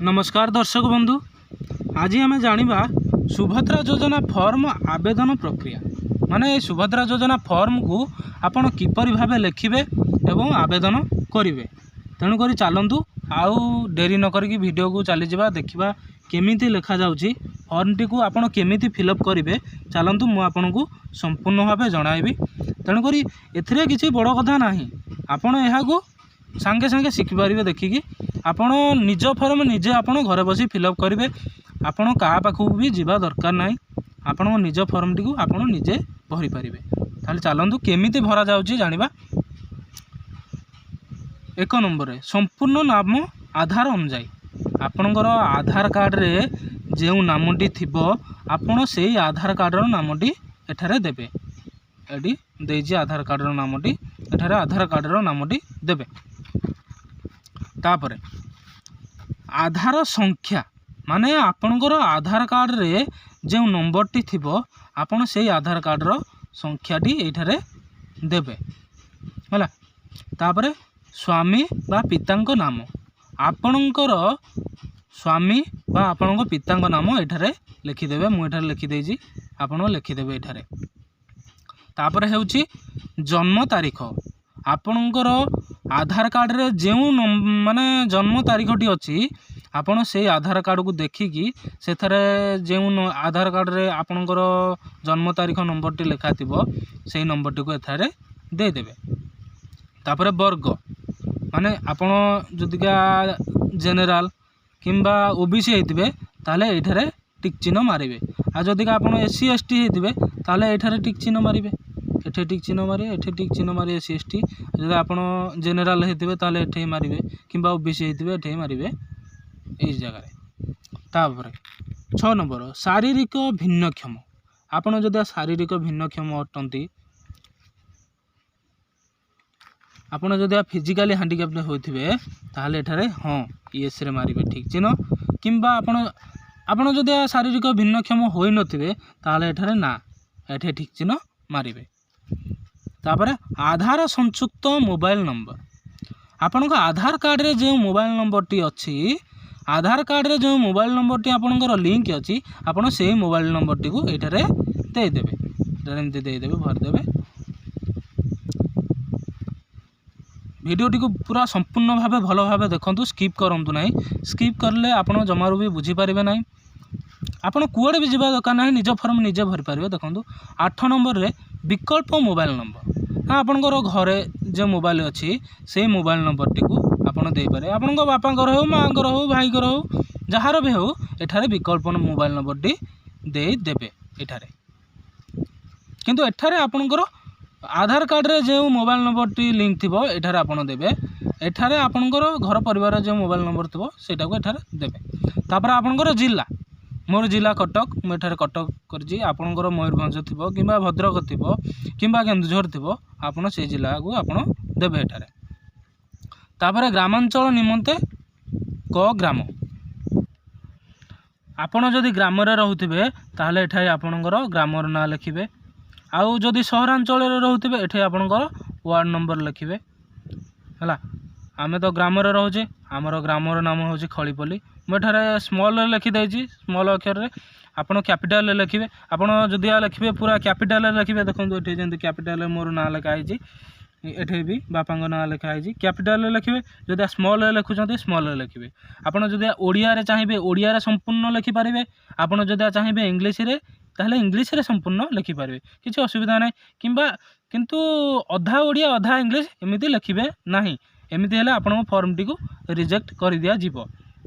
नमस्कार दर्शक बंधु, आज आम जाना सुभद्रा योजना फॉर्म आवेदन प्रक्रिया माने सुभद्रा योजना फॉर्म को आपण किपरि भावे लिखिबे एवं आवेदन करिवे। तेणुक चलतु आउ डेरी न करिकी वीडियो को चली जावा देखिबा केमिति लिखा जाउची फॉर्म टी को आपण केमिति फिलअप करिवे। चलतु मु आपन को संपूर्ण भावे जणाइबी। तेणुक एथिरे किछि बड़ कथा नाही, आपण एहा को सांगे सांगे शिखि पारिबे। देखिकी आपण निज फॉर्म निजे आपण घरे बसी फिलअप करिवे। आपण का पाखु भी जीवा दरकार नाही, आपण निज फॉर्म टी को आपण निजे भरि पारिबे। ताले चलतु केमिति भरा जाउची जानिबा। एक नंबर रे संपूर्ण नाम आधार अनुजाई आपणकर आधार कार्ड रे जो नामटी थिबो आपण सेही आधार कार्ड रो नामटी एठारे देबे। एडी देजी आधार कार्ड रो नामटी एठारे आधार कार्ड रो नामटी देबे। तापरे आधार संख्या माने आपणकर आधार कार्ड रे जो नंबर टी थिबो आपण सेही आधार कार्ड रो संख्याटी एठारे देबे होला। तापरे स्वामी बा पितांक नाम आपणकर स्वामी बा आपणक पितांक नाम एठारे लिखिदेवे। मु एठारे लिखि देइछि, आपण लिखिदेवे एठारे। तापरे हेउछि जन्म तारीख आपणकर आधार कार्ड रे जो माने जन्म तारीखटी अछि आपण से आधार कार्ड को देखिकी सेथरे जो आधार कार्ड रे आपणकर जन्म तारीख नंबर टी लिखा थिबो सेही नंबर टी को एथारे दे देबे। तापरे वर्ग माने आपण जदिका जनरल किंबा ओबीसी हेतिबे ताले एठारे टिक चिन्ह मारिबे। आ जदिका आपण एससी एसटी हेतिबे ताले एठारे टिक चिन्ह मारिबे। एठे टिक चिन्ह मारिबे, एठे टिक चिन्ह मारिबे एससी एसटी। जदि आपण जनरल हेतिबे ताले एठे मारिबे किंबा ओबीसी हेतिबे एठे मारिबे एई जगह रे। तापरे 6 नंबर शारीरिक भिन्नक्षम आपण जदि शारीरिक भिन्नक्षम अटंती आपण जदि फिजिकली हैंडिकैप्ड होथिबे ताले एठारे हां यस रे मारिबे ठीक चिन्ह। किंबा आपण जदि शारीरिक भिन्नक्षम होई नथिबे ताले एठारे ना एठे ठीक चिन्ह मारिबे। तापरे आधार संयुक्त मोबाइल नंबर आपण आधार कार्ड रे जो मोबाइल नंबर टी अछि आधार कार्ड रे जो मोबाइल नंबर टी आपणकर लिंक अछि आपण से मोबाइल नंबर टी को एठारे दे देबे। एठारे एमति दे देबे, भर देबे। वीडियोटी को पूरा संपूर्ण भावे भल भावे देखंतु, स्किप करंतु नाही। स्किप करले आपण जमारू भी बुझी पारिबे नाही। आपण कुआडे भी जीवा दरकार नाही, निज फॉर्म निजे भरि पारिबे। देखंतु 8 नंबर रे विकल्प मोबाइल नंबर आपणकर घरे जो मोबाइल अच्छी से मोबाइल नंबर टी को आपण दे पारे। आपण बापांकर हो, माँकर हो, भाईकर हो, जार भी हो एठारे विकल्प मोबाइल नंबर टी दे देबे एठारे। किंतु एठारे आपणकर आधार कार्ड रे जो मोबाइल नंबर टी लिंक थिबो एठारे आपण देबे। एठारे आपणकर घर परिवार जो मोबाइल नंबर थिबो सेटा को एठारे देबे। तापर आपणकर जिला मोर जिला कटक, मुझे कटक करछि। आपणकर मयूरभंज थिबो किंबा भद्रक थिबो किंबा केन्दुझर थिबो आपण से जिला को आपण देबे एठारे। तापर ग्रामांचल निमंते क ग्राम आपण जदि ग्राम रे रहउथिबे ताहले एठाई आपणकर ग्रामर ना लिखिबे। आउ जदि सहरांचल रे रहउथिबे एठाई आपणकर वार्ड नंबर लिखिबे हला। आमे तो ग्राम रे रहउचे, हमर ग्रामर नाम होछि खळीपल्ली। मु एठारे स्मॉल रे लिखि दैछि, स्मॉल अक्षर रे। आपण कैपिटल रे लिखिबे। आपण जदि लिखिबे पूरा कैपिटल रे लिखिबे। देखंतु एठे जेंति कैपिटल रे मोर ना लिखा आइछि, एठे भी बापांग ना लिखा आइछि। कैपिटल रे लिखिबे। जदि स्मॉल रे लिखुचंती स्मॉल रे लिखिबे। आपण जदि ओडिया रे चाहिबे ओडिया रे संपूर्ण लिखि पारिबे। आपण जदि चाहिबे इंग्लिश रे ताहले इंग्लिश रे संपूर्ण लिखि पारिबे, किछि असुविधा नै। किंबा किंतु अधा ओडिया अधा इंग्लिश एमिति लिखिबे नाही। एमिति हेले आपण फॉर्म टी को रिजेक्ट कर दिया जिवो।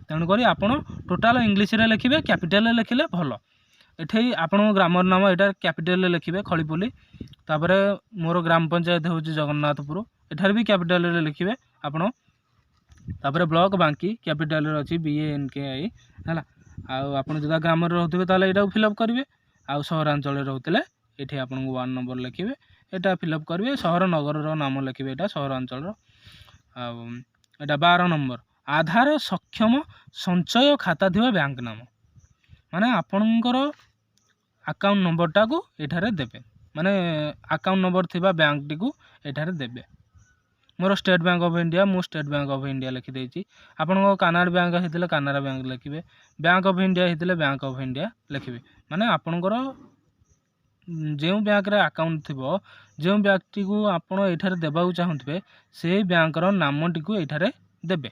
तेणुक आपण टोटाल इंग्लिश रे लिखिबे, कैपिटल रे लिखिले भल। एठे आपण ग्रामर नाम एटा कैपिटल रे लिखिबे खळीपल्ली। तापरे मोर ग्राम पंचायत होछि जगन्नाथपुर, एठार भी कैपिटल रे लिखिबे आपण। तापरे ब्लॉक बांकी कैपिटल रे अछि BANKI हला। आ आपण जदा ग्राम रे रहउथिबे ताले एटा फिलअप करिवे। आ सहरांचल रे रहउतले एठे आपण 1 नंबर लिखिबे, एटा फिलअप करिवे। शहर नगर रो नाम लिखिबे, एटा सहरांचल रो। आ एटा 12 नंबर आधार सक्षम संचय खाता थिबा बैंक नाम माने आपणकर अकाउंट नंबर टा को एठारे देबे। माने अकाउंट नंबर थिबा बैंक टी को एठारे देबे। More state bank of India मु स्टेट बैंक ऑफ इंडिया लिखिदेची। आपन कानाडा बैंक होते कानाडा बैंक लिखे, बैंक ऑफ इंडिया होते बैंक ऑफ इंडिया लिखे। माने आपणकर जो बैंक रे अकाउंट थिबो, जो व्यक्ति को आपण एठारे देबाउ चाहुथिबे से बैंकर नामटी को एठारे देबे।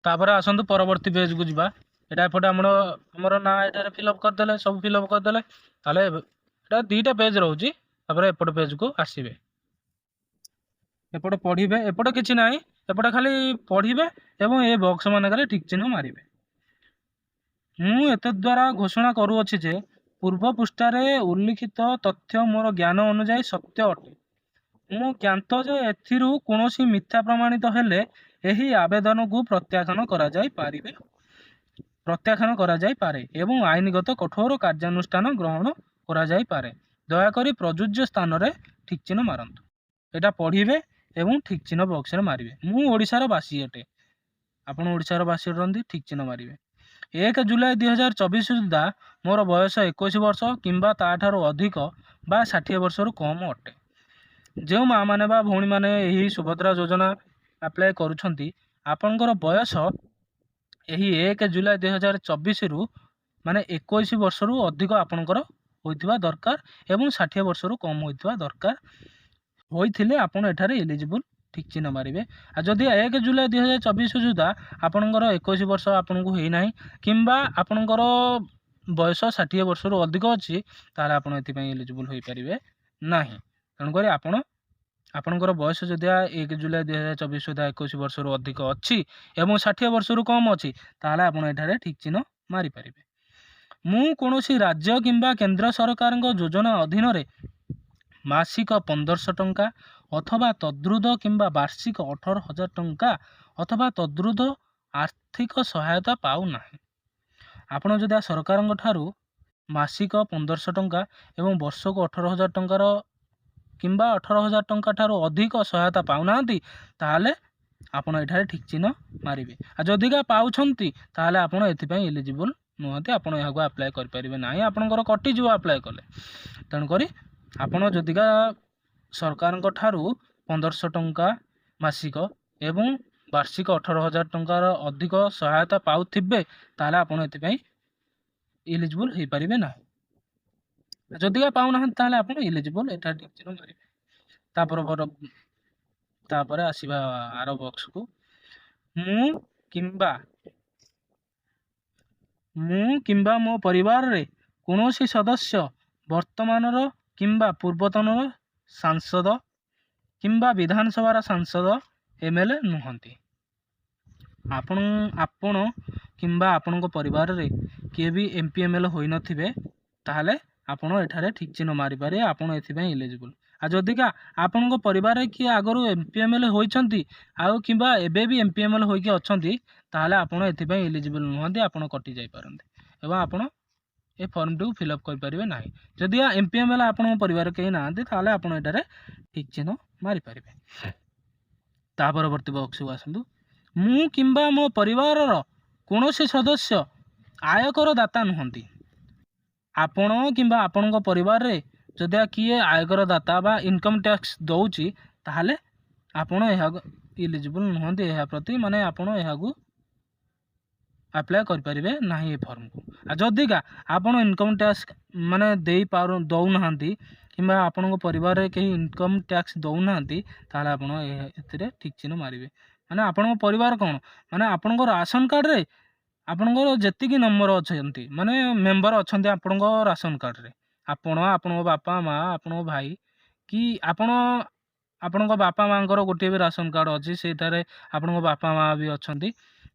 तापर आसंतु परवर्ती पेज को जिबा। एटा एपटे हमर ना एठारे फिलअप कर देले, सब फिलअप कर देले। ताले एटा दुईटा पेज रहउची। तापर एपटे पेज को आसीबे, एपटे पढ़िबे। एपटे किछि नाही, एपटे खाली पढ़िबे एवं ए बॉक्स मानकरे ठीक चिन्ह मारिबे। मु एतद द्वारा घोषणा करूअछि जे पूर्व पृष्ठारे उल्लिखित तथ्य मोर ज्ञान अनुसार सत्य अटे। मु ज्ञात जे एथिरु कोनोसी मिथ्या प्रमाणित हेले एही आवेदन को प्रत्याख्यान करा जाई पारे एवं आईनगत कठोर कार्यानुष्ठान ग्रहण करा जाई पारे। दयाकरी प्रযোज्य स्थान रे ठीक चिन्ह मारंतु। एटा पढ़िबे एवं ठीक चिन्ह बॉक्स रे मारिबे। मु ओडिशार बासी अटे, आपण ओडिशार बासी रंदी ठीक चिन्ह मारिबे। 1 जुलाई 2024 सुधा मोर बयस 21 वर्ष किंबा ताठारो अधिक बा 60 वर्ष रु कम अटे। जो माँ माने बा भौणी माने यही सुभद्रा योजना अप्लाई करूछंती, आपनकर बयस यही 1 जुलाई 2024 रु माने 21 वर्ष रु अधिक आपनकर होइतिबा दरकार एवं 60 वर्ष रु कम होइतिबा दरकार होइथिले आपण एठारे एलिजिबल ठीक चिन्ह मारिबे। आ जदि 1 जुलाई 2024 सुधा आपनकर 21 वर्ष आपनको हेइ नाही किंबा आपनकर बयस 60 वर्ष रु अधिक अछि, ताले आपण एथि पई एलिजिबल होई परिबे नाही। तण करी आपनकर बयस जदि 1 जुलाई 2024 सुधा 21 वर्ष रु अधिक अछि एवं 60 वर्ष रु कम अछि, ताले आपण एठारे ठीक चिन्ह मारि परिबे। मु कोनोसी राज्य किंबा केंद्र सरकारक योजना अधीन रे मासिक 1500 टंका अथवा तद्रुध किंबा वार्षिक 18,000 टंका अथवा तद्रुध आर्थिक सहायता पाउ नाही। आपण जदि सरकारक ठारू मासिक 1500 टंका एवं वर्षक 18,000 टंकार किंबा 18,000 टंका ठारू अधिक सहायता पाउ नांती, ताले आपण एठारे ठीक चिन्ह मारिबे। आ जदिका पाउछंती ताले आपण एथि पई एलिजिबल नुहंती, आपण एहाको अप्लाई कर परिबे नाही, आपणकर कटि जो अप्लाई कले। तण करी आपण जदिका सरकारक ठारू 1500 टंका मासिक एवं वार्षिक 18,000 टंकार अधिक सहायता पाउथिबे, ताले आपण एथि पई एलिजिबल होई परिबे नाही। जदिका पाउ ना ताले आपण एलिजिबल एठा ठीक चिन्ह मारिबे। तापर आसीबा आरो बॉक्स को। मु किंबा मो परिवार रे कोनोसी सदस्य वर्तमानर किंबा पूर्वतनर सांसद किंबा विधानसभा सांसद एमएलए नुहंती। आपण किंबा आपण परिवार रे किए भी एमपी एमएलए होई नथिबे, ताहले आपण एठारे ठीक चिन्ह मारि पारे, आपण एथि पई एलिजिबल। आ जदिका आपण परिवार रे किए आगरु एमपी एमएलए होइछंती आउ किंबा एबे भी एमपी एमएलए होइके अछंती, ताहले आपण एथि पई एलिजिबल नुहंती, आपण कटि जाई पारंती एवं आपण ए फॉर्म टू फिलअप कर पारिबे नाही। जदि एमपी एमएलए आपण परिवार केही नांती, ताहले आपण एटारे ठीक चिन्ह मारि पारिबे। ता परवर्ती बॉक्स को आसंतु। मु किंबा मो परिवार रो कोनोसी सदस्य आयकर दाता नुहंती। आपण किंबा आपण परिवार रे जदि किए आयकर दाता बा इनकम टैक्स दउची, ताहले आपण एहा एलिजिबल नुहंती। एहा प्रति माने आपण एहागु अप्लाई कर पारिबे नाही ए फॉर्म को। आ जदिका आपण इनकम टैक्स माने देई पारो दउ नहांती किंबा आपण परिवार रे केही इनकम टैक्स दउ नहांती, ताहले आपण एथिरे ठीक चिन्ह मारिबे। माने आपण परिवार कोन माने आपण राशन कार्ड रे आपण जेतिकी नंबर अछंती माने मेंबर अछंती आपण राशन कार्ड रे, आपण बापा माँ आपण भाई कि आपण बापा माँ गोटे भी राशन कार्ड अच्छी से आपण बापा माँ भी अछंती,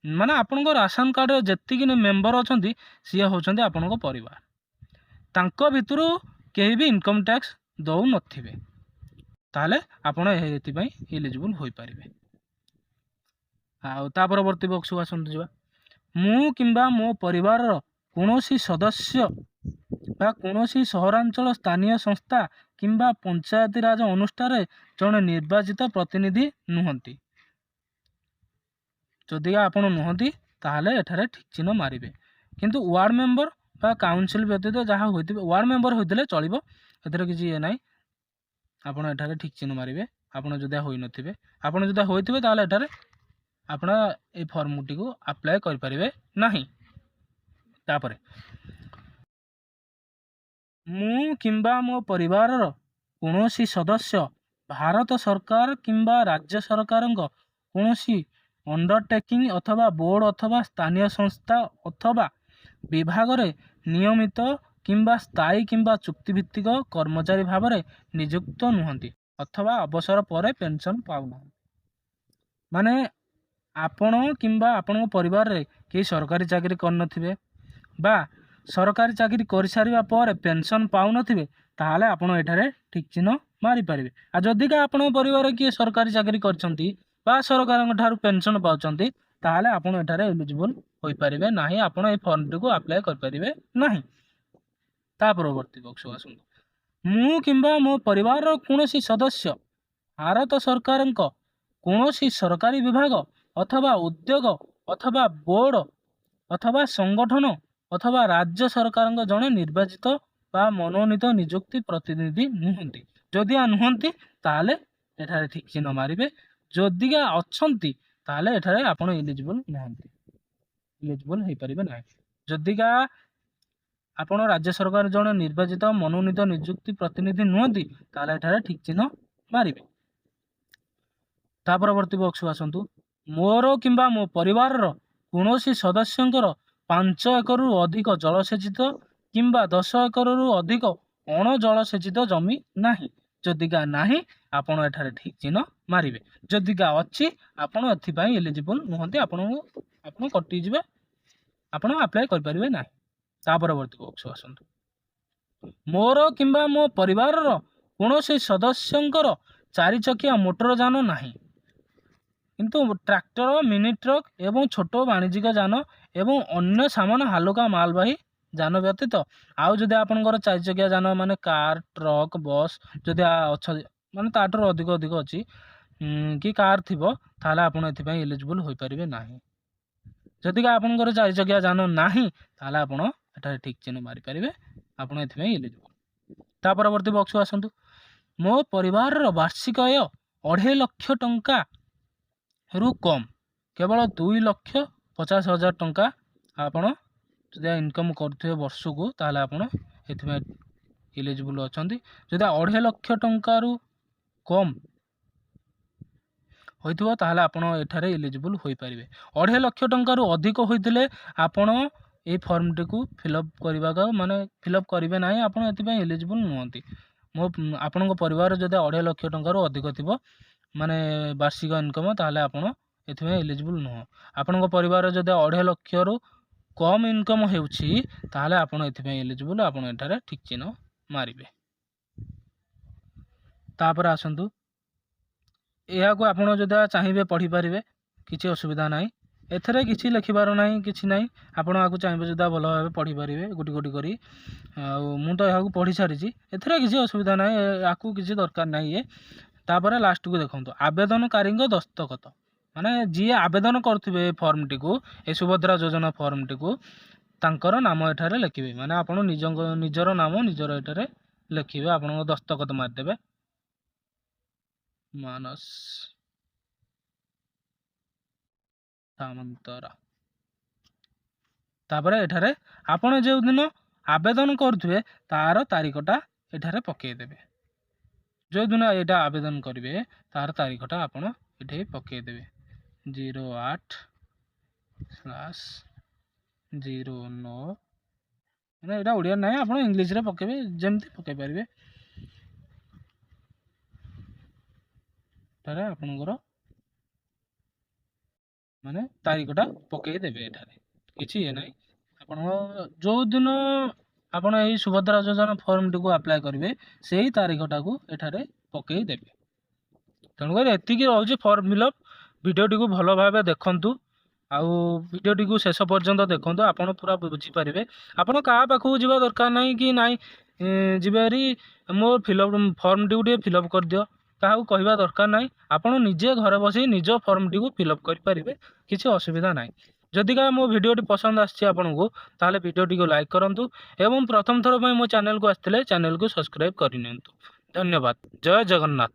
माने आपण राशन कार्ड रे जेतिकी मेंबर अछंती सी होचंती आपण परिवार। तांको भितरु केही भी इनकम टैक्स दउ नथिबे, ताले आपण एथि पई एलिजिबल होई पारिबे। आ ता परवर्ती बॉक्स को आसंतु जिबा। मु किंबा मो परिवार रो कोनोसी सदस्य बा कोनोसी सहरांचल स्थानीय संस्था किंबा पंचायती राज अनुष्ठान रे जने निर्वाचित प्रतिनिधि नुहंती। जदि आपण नुहंती ताहले एठारे ठीक चिन्ह मारिबे। किंतु वार्ड मेंबर बा काउंसिल व्यतीत जहाँ होइतिबे वार्ड मेंबर होइतिले चलिबो, एथरे किछि ए नाही, आपण एठारे ठीक चिन्ह मारिबे ଆପଣ ଯଦି ହୋଇନଥିବେ। ଆପଣ ଯଦି ହୋଇଥିବେ ତାହେଲେ ଏଠାରେ ଆପଣ এই ଫର୍ମଟିକୁ ଆପ୍ଲାଏ କରିପାରିବେ ନାହିଁ। ତାପରେ ମୁଁ କିମ୍ବା ମୋ ପରିବାରର କୌଣସି ସଦସ୍ୟ ଭାରତ ସରକାର କିମ୍ବା ରାଜ୍ୟ ସରକାରଙ୍କ କୌଣସି ଅଣ୍ଡରଟେକିଂ ଅଥବା ବୋର୍ଡ଼ ଅଥବା ସ୍ଥାନୀୟ ସଂସ୍ଥା ଅଥବା ବିଭାଗରେ ନିୟମିତ କିମ୍ବା ସ୍ଥାୟୀ କିମ୍ବା ଚୁକ୍ତିଭିତ୍ତିକ କର୍ମଚାରୀ ଭାବରେ ନିଯୁକ୍ତ ନୁହନ୍ତି ଅଥବା ଅବସର ପରେ ପେନସନ୍ ପାଉନାହାନ୍ତି। ମାନେ ଆପଣ କିମ୍ବା ଆପଣଙ୍କ ପରିବାରରେ କେହି ସରକାରୀ ଚାକିରି କରିନଥିବେ ବା ସରକାରୀ ଚାକିରି କରିସାରିବା ପରେ ପେନସନ୍ ପାଉନଥିବେ, ତାହେଲେ ଆପଣ ଏଠାରେ ଠିକ୍ ଚିହ୍ନ ମାରିପାରିବେ। ଆଉ ଯଦିକା ଆପଣଙ୍କ ପରିବାରରେ କିଏ ସରକାରୀ ଚାକିରି କରିଛନ୍ତି ବା ସରକାରଙ୍କ ଠାରୁ ପେନସନ୍ ପାଉଛନ୍ତି, ତାହେଲେ ଆପଣ ଏଠାରେ ଏଲିଜିବଲ୍ ହୋଇପାରିବେ ନାହିଁ। ଆପଣ এই ଫର୍ମଟିକୁ ଆପ୍ଲାଏ କରିପାରିବେ ନାହିଁ। ତା ପରବର୍ତ୍ତୀ ବକ୍ସ ଆସନ୍ତୁ। ମୁଁ କିମ୍ବା ମୋ ପରିବାରର କୌଣସି ସଦସ୍ୟ ଭାରତ ସରକାରଙ୍କ କୌଣସି ସରକାରୀ ବିଭାଗ ଅଥବା ଉଦ୍ୟୋଗ ଅଥବା ବୋର୍ଡ଼ ଅଥବା ସଂଗଠନ ଅଥବା ରାଜ୍ୟ ସରକାରଙ୍କ ଜଣେ ନିର୍ବାଚିତ ବା ମନୋନୀତ ନିଯୁକ୍ତି ପ୍ରତିନିଧି ନୁହନ୍ତି। ଯଦିଆ ନୁହନ୍ତି ତାହେଲେ ଏଠାରେ ଠିକ୍ ଚିହ୍ନ ମାରିବେ। ଯଦିକା ଅଛନ୍ତି ତାହେଲେ ଏଠାରେ ଆପଣ ଏଲିଜିବଲ୍ ନାହାନ୍ତି, ଏଲିଜିବଲ୍ ହୋଇପାରିବେ ନାହିଁ। ଯଦିକା ଆପଣ ରାଜ୍ୟ ସରକାର ଜଣେ ନିର୍ବାଚିତ ମନୋନୀତ ନିଯୁକ୍ତି ପ୍ରତିନିଧି ନୁହନ୍ତି, ତାହେଲେ ଏଠାରେ ଠିକ୍ ଚିହ୍ନ ମାରିବେ। ତା ପରବର୍ତ୍ତୀ ବକ୍ସକୁ ଆସନ୍ତୁ। ମୋର କିମ୍ବା ମୋ ପରିବାରର କୌଣସି ସଦସ୍ୟଙ୍କର 5 ଏକରରୁ ଅଧିକ ଜଳସେଚିତ କିମ୍ବା 10 ଏକରରୁ ଅଧିକ ଅଣଜଳସେଚିତ ଜମି ନାହିଁ। ଯଦିକା ନାହିଁ ଆପଣ ଏଠାରେ ଠିକ୍ ଚିହ୍ନ ମାରିବେ। ଯଦିକା ଅଛି ଆପଣ ଏଥିପାଇଁ ଏଲିଜିବଲ୍ ନୁହନ୍ତି, ଆପଣ କଟିଯିବେ, ଆପଣ ଆପ୍ଲାଏ କରିପାରିବେ ନାହିଁ। ତା ପରବର୍ତ୍ତୀ ବକ୍ସକୁ ଆସନ୍ତୁ। ମୋର କିମ୍ବା ମୋ ପରିବାରର କୌଣସି ସଦସ୍ୟଙ୍କର 4 ଚକିଆ ମୋଟର ଯାନ ନାହିଁ, କିନ୍ତୁ ଟ୍ରାକ୍ଟର, ମିନି ଟ୍ରକ୍ ଏବଂ ଛୋଟ ବାଣିଜ୍ୟିକ ଯାନ ଏବଂ ଅନ୍ୟ ସାମାନ ହାଲୁକା ମାଲବାହୀ ଯାନ ବ୍ୟତୀତ ଆଉ ଯଦି ଆପଣଙ୍କର 4 ଚକିଆ ଯାନ ମାନେ କାର୍, ଟ୍ରକ୍, ବସ୍ ଯଦି ଅଛନ୍ତି ମାନେ ତାଠାରୁ ଅଧିକ ଅଛି କି କାର୍ ଥିବ, ତାହେଲେ ଆପଣ ଏଥିପାଇଁ ଏଲିଜିବଲ୍ ହୋଇପାରିବେ ନାହିଁ। ଯଦିକା ଆପଣଙ୍କର 4 ଚକିଆ ଯାନ ନାହିଁ ତାହେଲେ ଆପଣ ଏଠାରେ ଠିକ୍ ଚିହ୍ନ ମାରିପାରିବେ, ଆପଣ ଏଥିପାଇଁ ଏଲିଜିବଲ୍। ତା ପରବର୍ତ୍ତୀ ବକ୍ସକୁ ଆସନ୍ତୁ। ମୋ ପରିବାରର ବାର୍ଷିକ ଆୟ 2.5 ଲକ୍ଷ ଟଙ୍କାରୁ କମ୍, କେବଳ 2,50,000 ଟଙ୍କା ଆପଣ ଯଦି ଇନକମ୍ କରୁଥିବେ ବର୍ଷକୁ, ତାହେଲେ ଆପଣ ଏଥିପାଇଁ ଏଲିଜିବଲ୍ ଅଛନ୍ତି। ଯଦି 2.5 ଲକ୍ଷ ଟଙ୍କାରୁ କମ୍ ହୋଇଥିବ ତାହେଲେ ଆପଣ ଏଠାରେ ଏଲିଜିବଲ୍ ହୋଇପାରିବେ। 2.5 ଲକ୍ଷ ଟଙ୍କାରୁ ଅଧିକ ହୋଇଥିଲେ ଆପଣ এই ଫର୍ମଟିକୁ ଫିଲ୍ଅପ୍ କରିବେ ନାହିଁ, ଆପଣ ଏଥିପାଇଁ ଏଲିଜିବଲ୍ ନୁହନ୍ତି। ଆପଣଙ୍କ ପରିବାର ଯଦି 2.5 ଲକ୍ଷ ଟଙ୍କାରୁ ଅଧିକ ଥିବ ମାନେ ବାର୍ଷିକ ଇନକମ୍, ତାହେଲେ ଆପଣ ଏଥିପାଇଁ ଏଲିଜିବଲ୍ ନୁହଁ। ଆପଣଙ୍କ ପରିବାର ଯଦି 2.5 ଲକ୍ଷରୁ କମ୍ ଇନକମ୍ ହେଉଛି ତାହେଲେ ଆପଣ ଏଥିପାଇଁ ଏଲିଜିବଲ୍, ଆପଣ ଏଠାରେ ଠିକ୍ ଚିହ୍ନ ମାରିବେ। ତାପରେ ଆସନ୍ତୁ, ଏହାକୁ ଆପଣ ଯଦି ଚାହିଁବେ ପଢ଼ିପାରିବେ, କିଛି ଅସୁବିଧା ନାହିଁ। ଏଥିରେ କିଛି ଲେଖିବାର ନାହିଁ, କିଛି ନାହିଁ। ଆପଣ ଆକୁ ଚାହିଁବେ ଯଦି ଭଲ ଭାବେ ପଢ଼ିପାରିବେ ଗୋଟି ଗୋଟି କରି। ଆଉ ମୁଁ ତ ଏହାକୁ ପଢ଼ି ସାରିଛି, ଏଥିରେ କିଛି ଅସୁବିଧା ନାହିଁ, ଆକୁ କିଛି ଦରକାର ନାହିଁ। ତାପରେ ଲାଷ୍ଟକୁ ଦେଖନ୍ତୁ, ଆବେଦନକାରୀଙ୍କ ଦସ୍ତଖତ, ମାନେ ଯିଏ ଆବେଦନ କରୁଥିବେ ଏ ଫର୍ମଟିକୁ, ଏ ସୁଭଦ୍ରା ଯୋଜନା ଫର୍ମଟିକୁ, ତାଙ୍କର ନାମ ଏଠାରେ ଲେଖିବେ। ମାନେ ଆପଣ ନିଜର ନାମ ନିଜର ଏଠାରେ ଲେଖିବେ, ଆପଣଙ୍କ ଦସ୍ତଖତ ମାରିଦେବେ। ମାନସ ସାମନ୍ତରା। ତାପରେ ଏଠାରେ ଆପଣ ଯେଉଁଦିନ ଆବେଦନ କରୁଥିବେ ତାର ତାରିଖଟା ଏଠାରେ ପକାଇଦେବେ। ଯେଉଁଦିନ ଏଇଟା ଆବେଦନ କରିବେ ତାର ତାରିଖଟା ଆପଣ ଏଠି ପକାଇଦେବେ। 08/09, ମାନେ ଏଇଟା ଓଡ଼ିଆ ନାହିଁ, ଆପଣ ଇଂଲିଶରେ ପକାଇବେ, ଯେମିତି ପକାଇ ପାରିବେ। ଏଠାରେ ଆପଣଙ୍କର ମାନେ ତାରିଖଟା ପକାଇ ଦେବେ। ଏଠାରେ କିଛି ଇଏ ନାହିଁ। ଆପଣଙ୍କ ଯେଉଁଦିନ ଆପଣ ଏହି ସୁଭଦ୍ରା ଯୋଜନା ଫର୍ମଟିକୁ ଆପ୍ଲାଏ କରିବେ ସେଇ ତାରିଖଟାକୁ ଏଠାରେ ପକାଇ ଦେବେ। ତେଣୁକରି ଏତିକି ରହୁଛି ଫର୍ମ ଫିଲ୍ଅପ୍। ଭିଡ଼ିଓଟିକୁ ଭଲ ଭାବେ ଦେଖନ୍ତୁ, ଆଉ ଭିଡ଼ିଓଟିକୁ ଶେଷ ପର୍ଯ୍ୟନ୍ତ ଦେଖନ୍ତୁ, ଆପଣ ପୁରା ବୁଝିପାରିବେ। ଆପଣ କାହା ପାଖକୁ ଯିବା ଦରକାର ନାହିଁ କି ନାହିଁ ଯିବେ ହେରି ମୋ ଫର୍ମଟିକୁ ଟିକେ ଫିଲ୍ଅପ୍ କରିଦିଅ, କାହାକୁ କହିବା ଦରକାର ନାହିଁ। ଆପଣ ନିଜେ ଘରେ ବସି ନିଜ ଫର୍ମଟିକୁ ଫିଲ୍ଅପ୍ କରିପାରିବେ, କିଛି ଅସୁବିଧା ନାହିଁ। ଯଦିକା ମୋ ଭିଡ଼ିଓଟି ପସନ୍ଦ ଆସିଛି ଆପଣଙ୍କୁ, ତାହେଲେ ଭିଡ଼ିଓଟିକୁ ଲାଇକ୍ କରନ୍ତୁ ଏବଂ ପ୍ରଥମ ଥର ପାଇଁ ମୋ ଚ୍ୟାନେଲକୁ ଆସିଥିଲେ ଚ୍ୟାନେଲକୁ ସବସ୍କ୍ରାଇବ୍ କରିନିଅନ୍ତୁ। ଧନ୍ୟବାଦ। ଜୟ ଜଗନ୍ନାଥ।